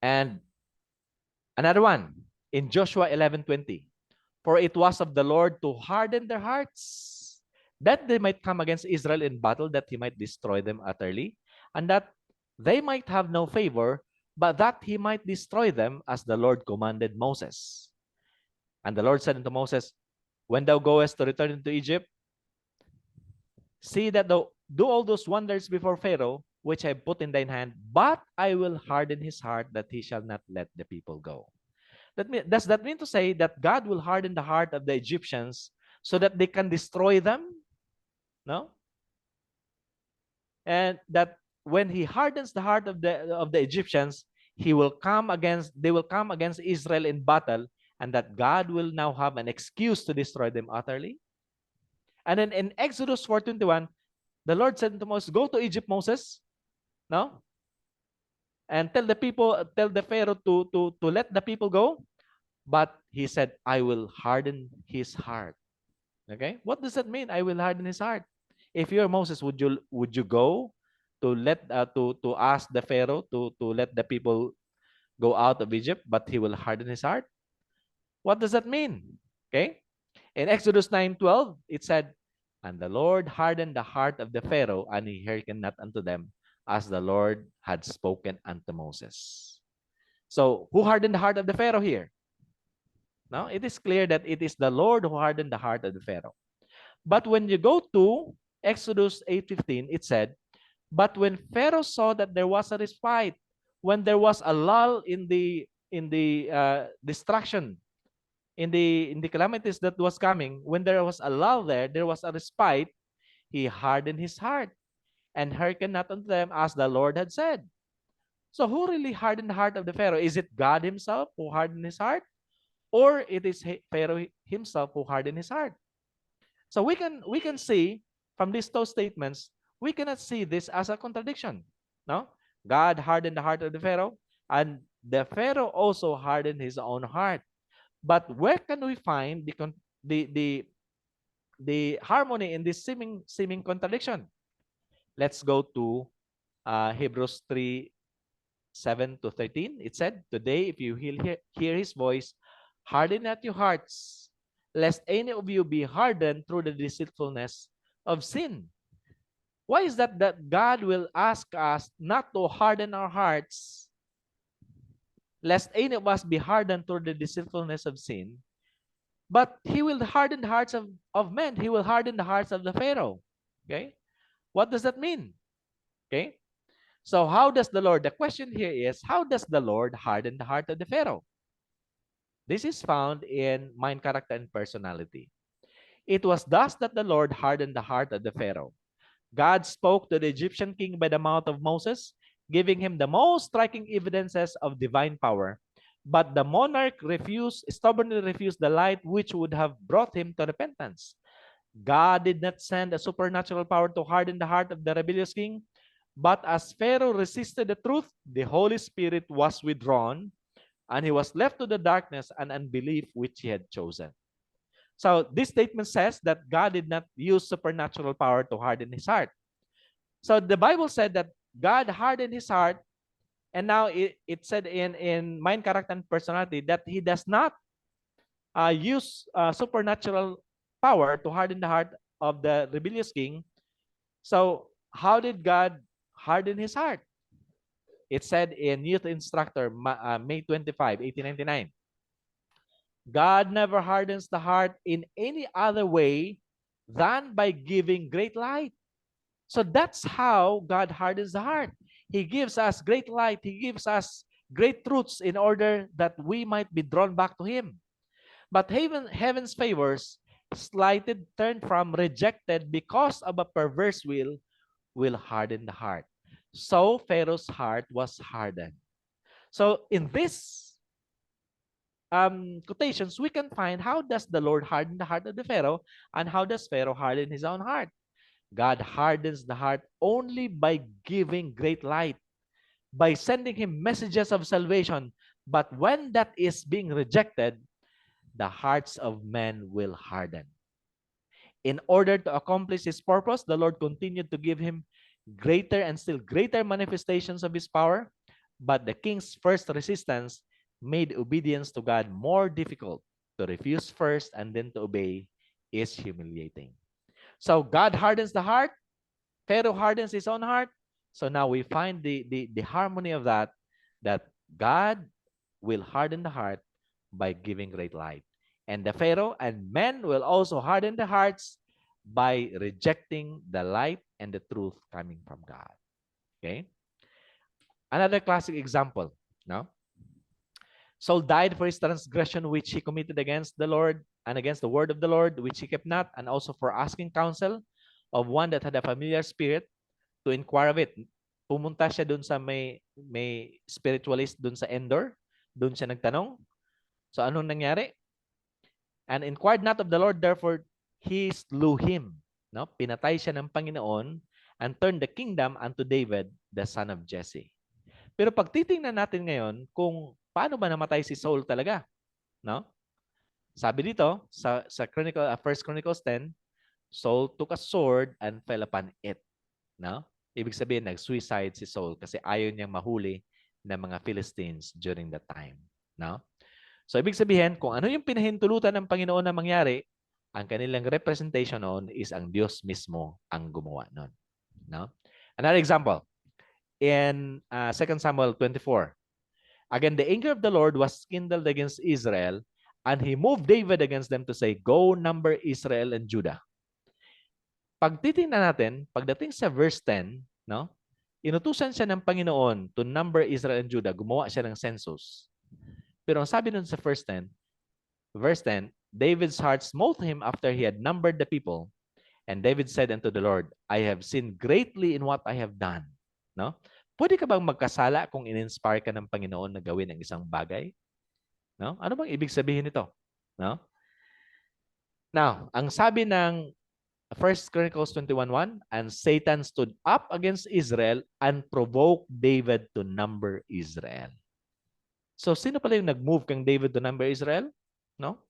And another one in Joshua 11:20. For it was of the Lord to harden their hearts, that they might come against Israel in battle, that he might destroy them utterly, and that they might have no favor, but that he might destroy them, as the Lord commanded Moses. And the Lord said unto Moses, when thou goest to return into Egypt, see that thou do all those wonders before Pharaoh, which I put in thine hand, but I will harden his heart, that he shall not let the people go. Does that mean to say that God will harden the heart of the Egyptians so that they can destroy them? No. And that when he hardens the heart of the Egyptians, they will come against Israel in battle, and that God will now have an excuse to destroy them utterly. And then in Exodus 4:21, the Lord said to Moses, go to Egypt, Moses, no? And tell the Pharaoh to let the people go. But he said, I will harden his heart. Okay? What does that mean? I will harden his heart. If you're Moses, would you go to ask the Pharaoh to let the people go out of Egypt, but he will harden his heart? What does that mean? Okay? In Exodus 9:12, it said, and the Lord hardened the heart of the Pharaoh, and he hearkened not unto them, as the Lord had spoken unto Moses. So, who hardened the heart of the Pharaoh here? Now, it is clear that it is the Lord who hardened the heart of the Pharaoh. But when you go to Exodus 8:15, it said, but when Pharaoh saw that there was a respite, when there was a lull in the destruction, in the calamities that was coming, when there was a lull there was a respite, he hardened his heart and hearkened not unto them, as the Lord had said. So who really hardened the heart of the Pharaoh? Is it God himself who hardened his heart? Or it is Pharaoh himself who hardened his heart? So we can see from these two statements, we cannot see this as a contradiction. No? God hardened the heart of the Pharaoh, and the Pharaoh also hardened his own heart. But where can we find the harmony in this seeming contradiction? Let's go to Hebrews 3:7-13. It said, today, if you hear his voice, harden not your hearts, lest any of you be hardened through the deceitfulness of sin. Why is that God will ask us not to harden our hearts, lest any of us be hardened through the deceitfulness of sin? But he will harden the hearts of men. He will harden the hearts of the Pharaoh. Okay? What does that mean? Okay? So how does the Lord, the question here is, how does the Lord harden the heart of the Pharaoh? This is found in mind, character, and personality. It was thus that the Lord hardened the heart of the Pharaoh. God spoke to the Egyptian king by the mouth of Moses, giving him the most striking evidences of divine power. But the monarch stubbornly refused the light which would have brought him to repentance. God did not send a supernatural power to harden the heart of the rebellious king, but as Pharaoh resisted the truth, the Holy Spirit was withdrawn, and he was left to the darkness and unbelief which he had chosen. So this statement says that God did not use supernatural power to harden his heart. So the Bible said that God hardened his heart, and now it said in mind, character, and personality that he does not use supernatural power to harden the heart of the rebellious king. So how did God harden his heart? It said in Youth Instructor, May 25, 1899, God never hardens the heart in any other way than by giving great light. So that's how God hardens the heart. He gives us great light. He gives us great truths in order that we might be drawn back to him. But heaven's favors, slighted, turned from, rejected because of a perverse will harden the heart. So Pharaoh's heart was hardened. So in this quotations, we can find how does the Lord harden the heart of the Pharaoh, and how does Pharaoh harden his own heart. God hardens the heart only by giving great light, by sending him messages of salvation. But when that is being rejected, the hearts of men will harden. In order to accomplish his purpose, the Lord continued to give him greater and still greater manifestations of his power. But the king's first resistance made obedience to God more difficult. To refuse first and then to obey is humiliating. So God hardens the heart. Pharaoh hardens his own heart. So now we find the harmony of that, that God will harden the heart by giving great light. And the Pharaoh and men will also harden the hearts by rejecting the light and the truth coming from God. Okay? Another classic example. No? Saul died for his transgression which he committed against the Lord and against the word of the Lord which he kept not, and also for asking counsel of one that had a familiar spirit to inquire of it. Pumunta siya dun sa may spiritualist dun sa Endor. Dun siya nagtanong. So anong nangyari? And inquired not of the Lord, therefore he slew him. No? Pinatay siya ng Panginoon and turned the kingdom unto David, the son of Jesse. Pero pag titingnan natin ngayon kung paano ba namatay si Saul talaga, no? Sabi dito sa Chronicle, 1 Chronicles 10, Saul took a sword and fell upon it, no? Ibig sabihin nag-suicide si Saul kasi ayaw niyang mahuli ng mga Philistines during that time, no? So ibig sabihin kung ano yung pinahintulutan ng Panginoon na mangyari, ang kanilang representation noon is ang Diyos mismo ang gumawa noon, no? Another example, in 2 Samuel 24. Again, the anger of the Lord was kindled against Israel, and he moved David against them to say, go number Israel and Judah. Pag titingnan natin, pagdating sa verse 10, no? Inutusan siya ng Panginoon to number Israel and Judah. Gumawa siya ng census. Pero ang sabi nun sa verse 10, David's heart smote him after he had numbered the people. And David said unto the Lord, I have sinned greatly in what I have done. No? Pwede ka bang magkasala kung in-inspire ka ng Panginoon na gawin ang isang bagay? No? Ano bang ibig sabihin nito? No? Now, ang sabi ng 1 Chronicles 21:1, and Satan stood up against Israel and provoked David to number Israel. So, sino pala yung nag-move kang David to number Israel? No?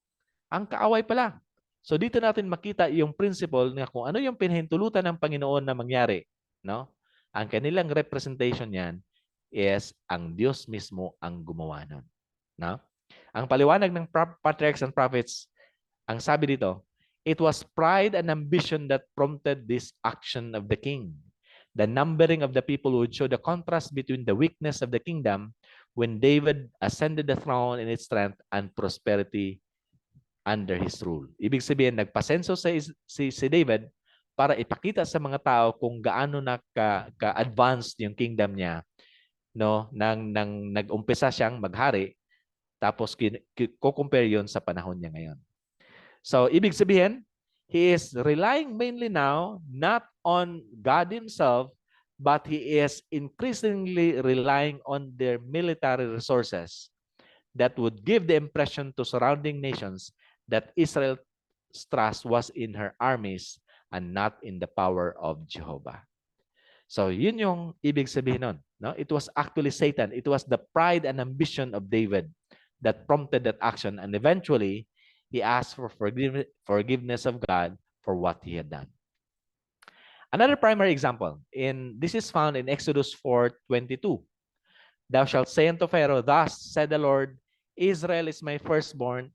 Ang kaaway pala. So dito natin makita yung principle na kung ano yung pinahintulutan ng Panginoon na mangyari, no? Ang kanilang representation niyan is ang Diyos mismo ang gumawa nun, no? Ang paliwanag ng patriarchs and prophets, ang sabi dito, it was pride and ambition that prompted this action of the king. The numbering of the people would show the contrast between the weakness of the kingdom when David ascended the throne in its strength and prosperity under his rule. Ibig sabihin, nagpasenso si David para ipakita sa mga tao kung gaano na ka-advanced yung kingdom niya, no? Nang nag-umpisa siyang maghari, tapos ko-compare yon sa panahon niya ngayon. So, ibig sabihin, he is relying mainly now not on God himself, but he is increasingly relying on their military resources that would give the impression to surrounding nations that Israel's trust was in her armies and not in the power of Jehovah. So, yun yung ibig sabihin nun. No? It was actually Satan. It was the pride and ambition of David that prompted that action. And eventually, he asked for forgiveness of God for what he had done. Another primary example, this is found in Exodus 4:22. Thou shalt say unto Pharaoh, thus said the Lord, Israel is my firstborn,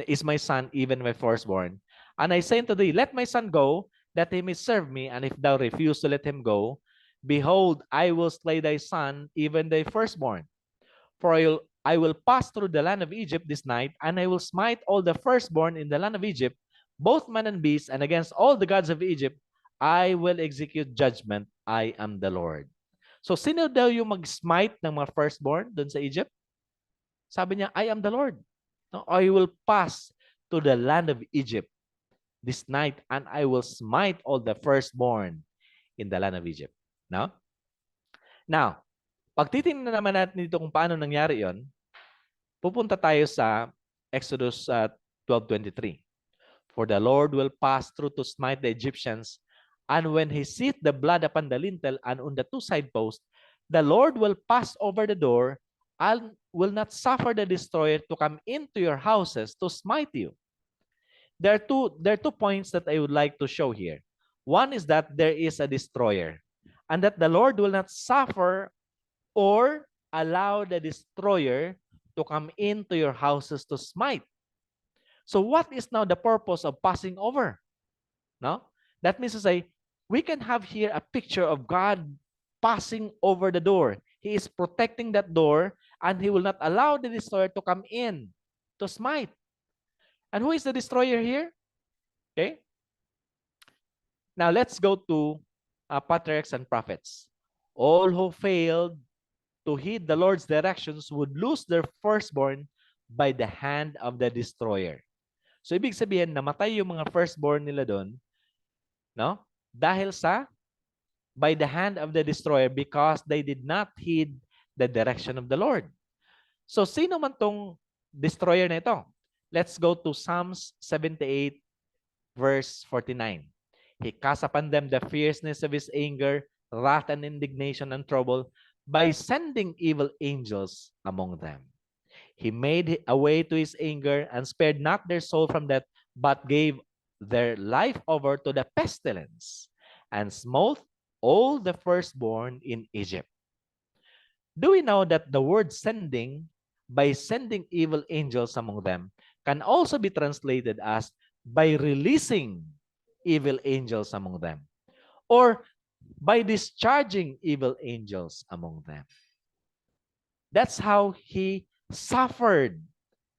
is my son, even my firstborn. And I say unto thee, let my son go, that he may serve me. And if thou refuse to let him go, behold, I will slay thy son, even thy firstborn. For I will pass through the land of Egypt this night, and I will smite all the firstborn in the land of Egypt, both man and beast, and against all the gods of Egypt, I will execute judgment. I am the Lord. So, sino daw yung mag-smite ng mga firstborn doon sa Egypt? Sabi niya, I am the Lord. No? I will pass to the land of Egypt this night, and I will smite all the firstborn in the land of Egypt. No? Now, pag titingnan naman natin dito kung paano nangyari yon, pupunta tayo sa Exodus 12:23. For the Lord will pass through to smite the Egyptians, and when he seeth the blood upon the lintel and on the two side posts, the Lord will pass over the door and will not suffer the destroyer to come into your houses to smite you. There are two points that I would like to show here. One is that there is a destroyer, and that the Lord will not suffer or allow the destroyer to come into your houses to smite. So what is now the purpose of passing over? No? That means to say, we can have here a picture of God passing over the door. He is protecting that door, and he will not allow the destroyer to come in to smite. And who is the destroyer here? Okay. Now let's go to patriarchs and prophets. All who failed to heed the Lord's directions would lose their firstborn by the hand of the destroyer. So ibig sabihin, namatay yung mga firstborn nila doon, no? Dahil sa by the hand of the destroyer because they did not heed the direction of the Lord. So sino man tong destroyer na ito? Let's go to Psalms 78 verse 49. He cast upon them the fierceness of his anger, wrath and indignation and trouble by sending evil angels among them. He made a way to his anger and spared not their soul from death, but gave their life over to the pestilence and smote all the firstborn in Egypt. Do we know that the word sending, by sending evil angels among them, can also be translated as by releasing evil angels among them, or by discharging evil angels among them? That's how he suffered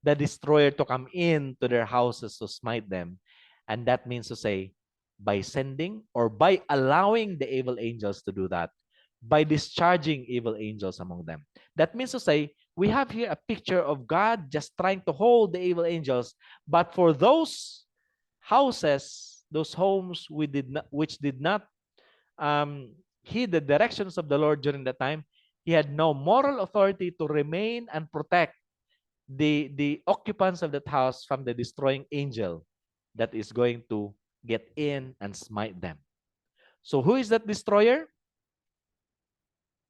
the destroyer to come into their houses to smite them. And that means to say, by sending or by allowing the evil angels to do that, by discharging evil angels among them. That means to say, we have here a picture of God just trying to hold the evil angels, but for those houses, those homes which did not heed the directions of the Lord during that time, he had no moral authority to remain and protect the occupants of that house from the destroying angel that is going to get in and smite them. So who is that destroyer?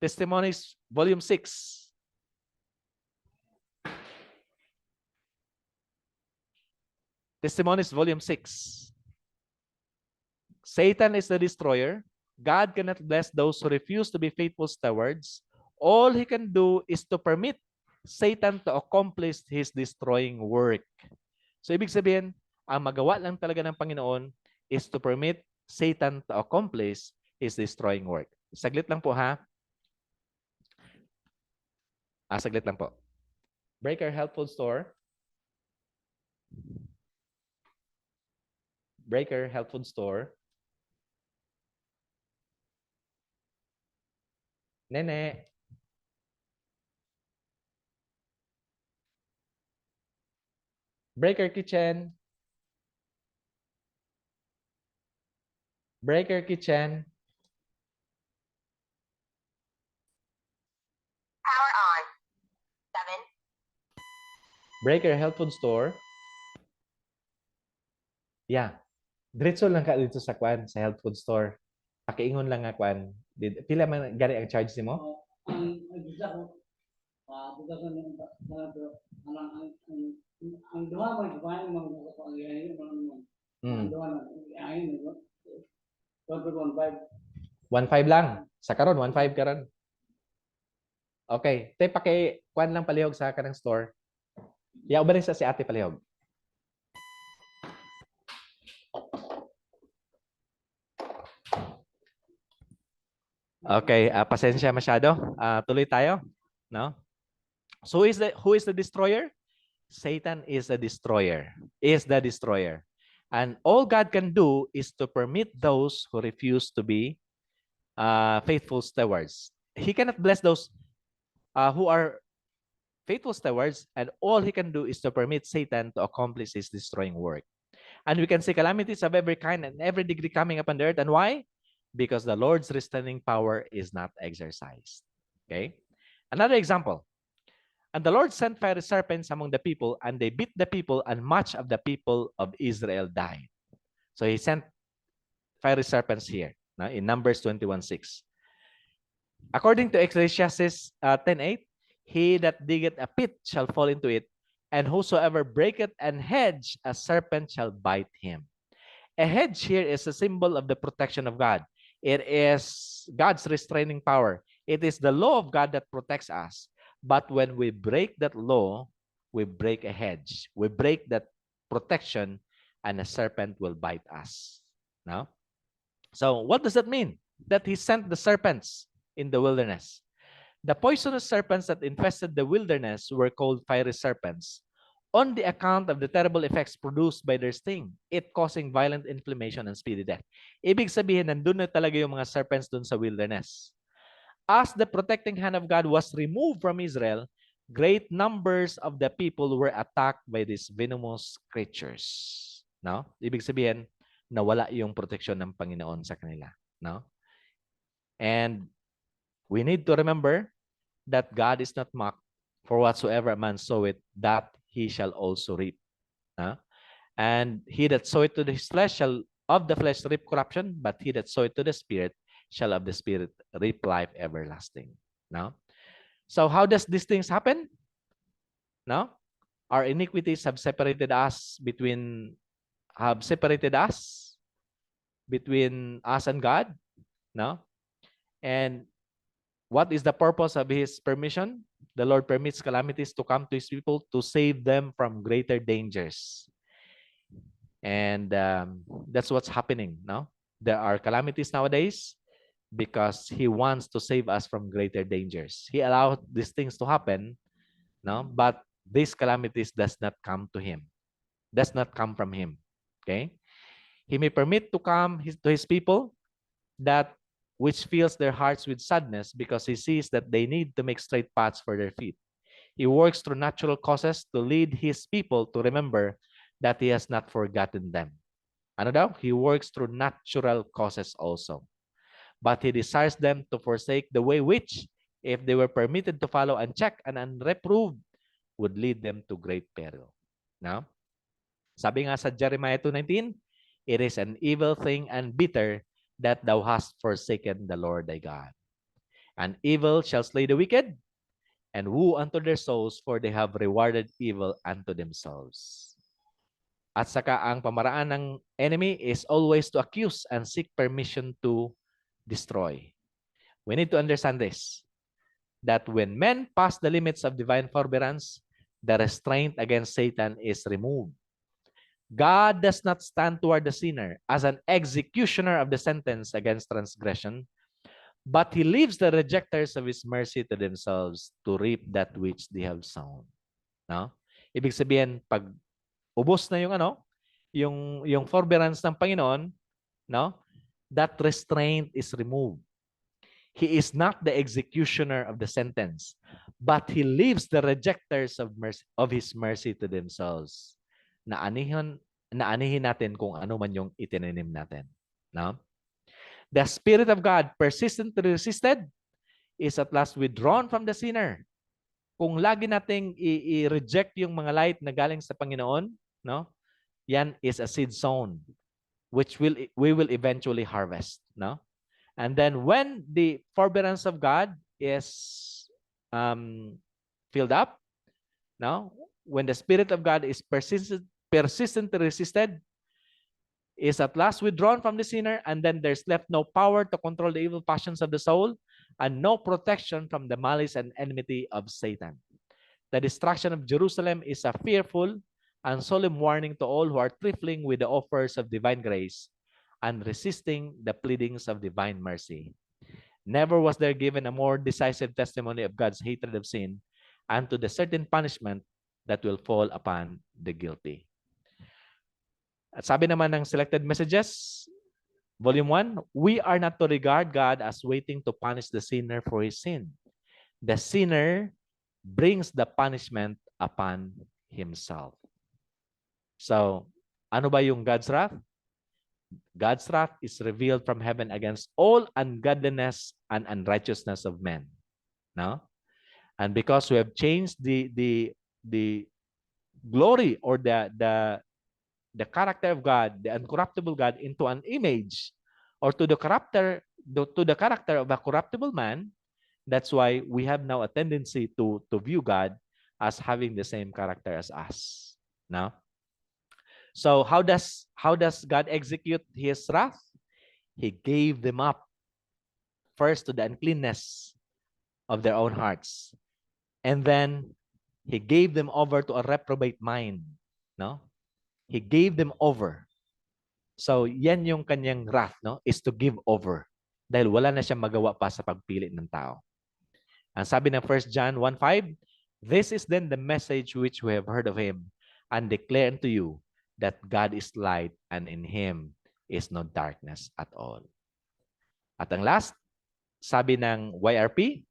Testimonies, volume 6. Testimonies, volume 6. Satan is the destroyer. God cannot bless those who refuse to be faithful stewards. All he can do is to permit Satan to accomplish his destroying work. So ibig sabihin, ang magawa lang talaga ng Panginoon is to permit Satan to accomplish his destroying work. Saglit lang po ha. Saglit lang po. Breaker Health Food Store. Breaker Health Food Store. Nene. Breaker Kitchen. Breaker Kitchen. Power on. 7. Breaker Health Food Store. Yeah. Diretso lang ka dito sa kwan, sa health food store. Pakiingon lang nga kwan. Pila man gani ang charge nimo? Ang duha man kumain mga pangyayin mga duha na ayin 1.5 lang. Sa karon 1.5 karon. Okay, tay paki kwan lang palihog sa kanang store. Ya uban sa si Ate palihog. Okay, pasensya masyado. Tuloy tayo, no? So who is the destroyer? Satan is the destroyer. Is the destroyer. And all God can do is to permit those who refuse to be faithful stewards. He cannot bless those who are faithful stewards, and all he can do is to permit Satan to accomplish his destroying work. And we can see calamities of every kind and every degree coming upon the earth. And why? Because the Lord's restraining power is not exercised. Okay? Another example. And the Lord sent fiery serpents among the people, and they bit the people, and much of the people of Israel died. So he sent fiery serpents here, in Numbers 21:6. According to Ecclesiastes 10:8, he that diggeth a pit shall fall into it, and whosoever breaketh an hedge, a serpent shall bite him. A hedge here is a symbol of the protection of God. It is God's restraining power. It is the law of God that protects us. But when we break that law, we break a hedge. We break that protection, and a serpent will bite us. Now, so what does that mean? That he sent the serpents in the wilderness. The poisonous serpents that infested the wilderness were called fiery serpents on the account of the terrible effects produced by their sting, it causing violent inflammation and speedy death. Ibig sabihin, nandun na talaga yung mga serpents dun sa wilderness. As the protecting hand of God was removed from Israel, great numbers of the people were attacked by these venomous creatures. No? Ibig sabihin, nawala yung proteksyon ng Panginoon sa kanila. No? And we need to remember that God is not mocked, for whatsoever a man soweth, that he shall also reap. And he that soweth to his flesh shall of the flesh reap corruption, but he that soweth to the Spirit shall of the Spirit reap life everlasting. Now, so how does these things happen? Now, our iniquities have separated us between us and God. No? And what is the purpose of his permission? The Lord permits calamities to come to his people to save them from greater dangers. And that's what's happening now. There are calamities nowadays because he wants to save us from greater dangers. He allowed these things to happen, no? But these calamities does not come to him. Does not come from him. Okay? He may permit to come to his people that which fills their hearts with sadness because he sees that they need to make straight paths for their feet. He works through natural causes to lead his people to remember that he has not forgotten them. Ano daw? He works through natural causes also. But he desires them to forsake the way which, if they were permitted to follow unchecked and unreproved, would lead them to great peril. Now, sabi nga sa Jeremiah 2:19, it is an evil thing and bitter that thou hast forsaken the Lord thy God. And evil shall slay the wicked, and woe unto their souls, for they have rewarded evil unto themselves. At saka ang pamaraan ng enemy is always to accuse and seek permission to destroy. We need to understand this, that when men pass the limits of divine forbearance, the restraint against Satan is removed. God does not stand toward the sinner as an executioner of the sentence against transgression, but he leaves the rejectors of his mercy to themselves to reap that which they have sown. No? Ibig sabihin, pag ubos na yung forbearance ng Panginoon, no? That restraint is removed. He is not the executioner of the sentence, but he leaves the rejectors of his mercy to themselves. Naanihin natin kung ano man yung itinanim natin. No? The Spirit of God persistently resisted is at last withdrawn from the sinner. Kung lagi nating i-reject yung mga light na galing sa Panginoon, no? Yan is a seed sown which we will eventually harvest, no? And then when the forbearance of God is filled up, no? When the Spirit of God is persistently resisted, is at last withdrawn from the sinner, and then there's left no power to control the evil passions of the soul, and no protection from the malice and enmity of Satan. The destruction of Jerusalem is a fearful and solemn warning to all who are trifling with the offers of divine grace and resisting the pleadings of divine mercy. Never was there given a more decisive testimony of God's hatred of sin and to the certain punishment that will fall upon the guilty. At sabi naman ng Selected Messages, Volume 1, we are not to regard God as waiting to punish the sinner for his sin. The sinner brings the punishment upon himself. So, ano ba yung God's wrath? God's wrath is revealed from heaven against all ungodliness and unrighteousness of men. No? And because we have changed the glory or the character of God, the uncorruptible God, into an image or to the character of a corruptible man, that's why we have now a tendency to view God as having the same character as us. Now, so how does God execute his wrath? He gave them up first to the uncleanness of their own hearts, And then he gave them over to a reprobate mind. No? He gave them over. So, yan yung kanyang wrath, no? Is to give over. Dahil wala na siyang magawa pa sa pagpili ng tao. Ang sabi ng 1 John 1:5, this is then the message which we have heard of him and declare unto you that God is light and in him is no darkness at all. At ang last, sabi ng YRP,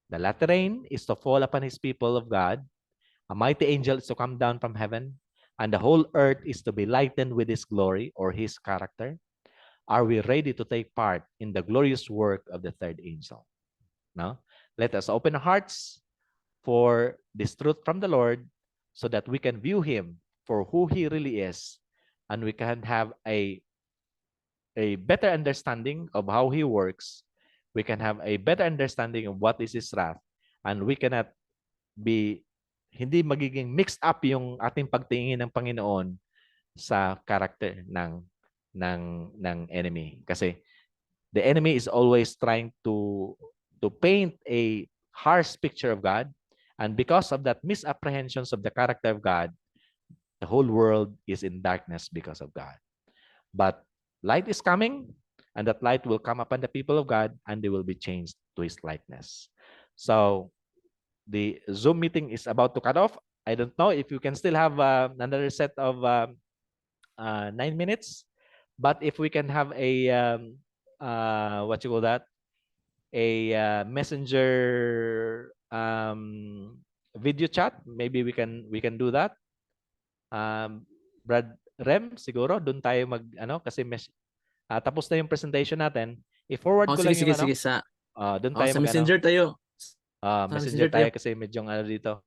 the latter rain is to fall upon his people of God. A mighty angel is to come down from heaven, and the whole earth is to be lightened with his glory or his character. Are we ready to take part in the glorious work of the third angel? No? Let us open our hearts for this truth from the Lord so that we can view him for who he really is, and we can have a better understanding of how he works. We can have a better understanding of what is his wrath, and we cannot be hindi magiging mixed up yung ating pagtingin ng Panginoon sa character ng enemy. Kasi the enemy is always trying to paint a harsh picture of God, and because of that misapprehensions of the character of God, the whole world is in darkness because of God. But light is coming, and that light will come upon the people of God, and they will be changed to his likeness. So the Zoom meeting is about to cut off. I don't know if you can still have another set of 9 minutes, but if we can have a what you call that, a messenger video chat, maybe we can do that. Brad Rem, siguro doon tayo mag kasi tapos na yung presentation natin. I-forward ko lang sige, yung sige, sa doon tayo sa Messenger tayo. Messenger tayo kasi medyo dito.